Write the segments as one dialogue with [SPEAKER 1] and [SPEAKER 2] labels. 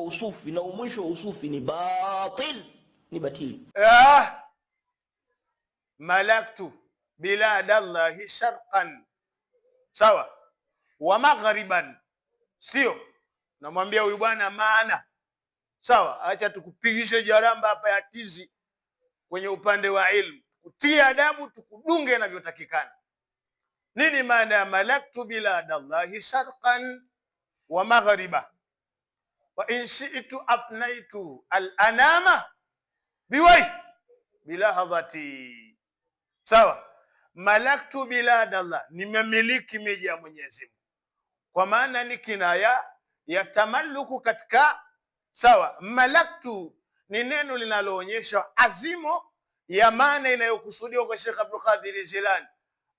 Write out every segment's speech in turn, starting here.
[SPEAKER 1] usufi na mwisho wa usufi ni batil, ni batili.
[SPEAKER 2] Malaktu biladallahi sharqan, sawa, wa maghariban, sio namwambia huyu bwana maana, sawa, acha tukupigishe jaramba hapa ya tizi kwenye upande wa ilmu, kutia adabu, tukudunge inavyotakikana. Nini maana ya malaktu biladallahi sharqan wa maghariba, wa in shi'tu afnaitu al-anama biwai bilahadhati, sawa. Malaktu biladallah, nimemiliki miji ya Mwenyezi Mungu, kwa maana ni kinaya ya tamalluku katika, sawa. Malaktu ni neno linaloonyesha azimo ya maana inayokusudiwa kwa Sheikh Abdul Qadir Jilani.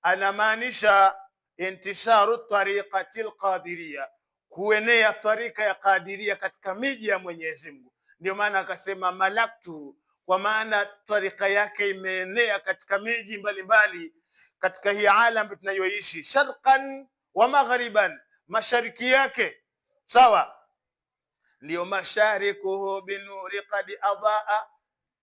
[SPEAKER 2] Anamaanisha intisharu tariqati al-Qadiriyya, kuenea tarika ya Qadiria katika miji ya Mwenyezi Mungu. Ndio maana akasema malaktu, kwa maana tarika yake imeenea katika miji mbalimbali katika hii alam tunayoishi, sharqan wa maghariban, mashariki yake, sawa. Ndio masharikuhu binuri qad adaa,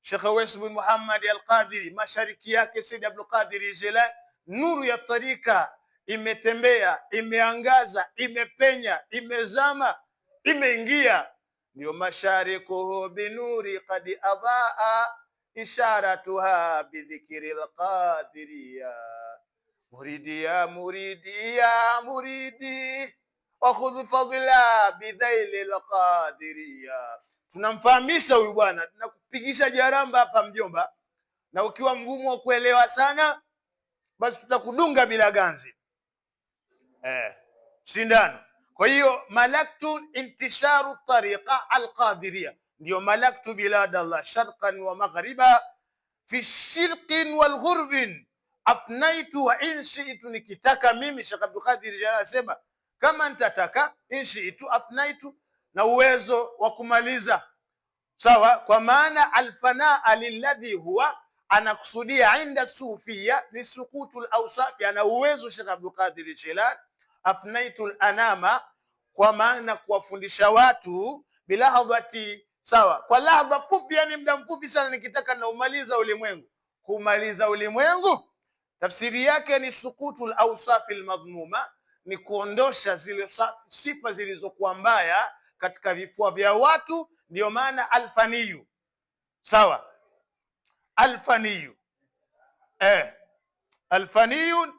[SPEAKER 2] Sheikh Uwais bin Muhammad al-Qadiri, mashariki yake Sayyid Abdul Qadir Jilani, nuru ya tarika imetembea, imeangaza, imepenya, imezama, imeingia. Ndio masharikuhu binuri qad adaa, isharatuha bidhikri al-Qadiriyya, muridi ya muridi ya muridi wa khudh fadla bidhaili al-Qadiriyya. Tunamfahamisha huyu bwana, tunakupigisha jaramba hapa mjomba, na ukiwa mgumu wa kuelewa sana, basi tutakudunga bila ganzi, sindano. Kwa hiyo malaktu intisharu tariqa al-Qadiriyya, ndio malaktu biladallah sharqan wa maghriba fi shirqin wal ghurbin afnaitu wa in shi'tu, nikitaka mimi Sheikh Abdul Qadir Jilani anasema kama nitataka, in shi'tu afnaitu, na uwezo wa kumaliza, sawa. Kwa maana alfanaa lilladhi huwa, anakusudia inda sufia ni sukutul awsafi, ana uwezo Sheikh Abdul Qadir Jilani. Afnaitul anama, kwa maana kuwafundisha watu bilahadhati, sawa, kwa lahdha fupi, yani muda mfupi sana, nikitaka na umaliza ulimwengu. Kumaliza ulimwengu tafsiri yake ni sukutul awsafi almadhmuma, ni kuondosha zile sifa zilizokuwa mbaya katika vifua vya watu. Ndio maana alfaniyu, sawa, alfaniyu alfaniyun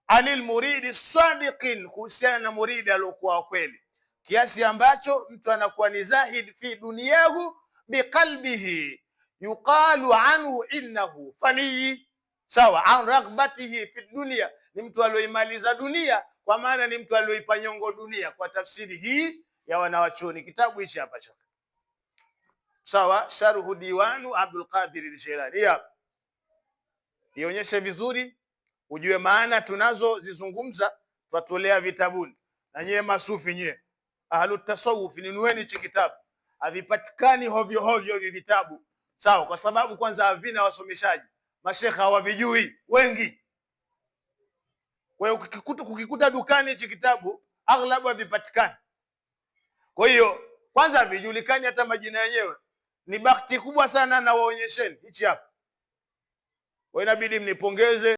[SPEAKER 2] anil muridi sadiqin, kuhusiana na muridi aliyokuwa kweli, kiasi ambacho mtu anakuwa ni zahid fi dunyahu biqalbihi, yuqalu anhu innahu faniyi, sawa. An raghbatihi fi dunya, ni mtu aliyoimaliza dunia, kwa maana ni mtu aliyoipa nyongo dunia, kwa tafsiri hii ya wanawachuoni. Kitabu hichi hapa chaka, sawa, Sharhu Diwanu Abdul Qadir Jilani, ionyeshe vizuri, ujue maana tunazozizungumza twatolea vitabuni. Na nyewe masufi, nyewe ahlu tasawuf, ninueni hichi kitabu, havipatikani hovyo hovyo hivi vitabu, sawa, kwa sababu kwanza havina wasomeshaji, mashekha hawavijui wengi. Kwa hiyo kukikuta dukani hichi kitabu aghlabu havipatikani. Kwa hiyo kwanza havijulikani hata majina yenyewe. Ni bahati kubwa sana, na waonyesheni hichi hapa, kwa inabidi mnipongeze.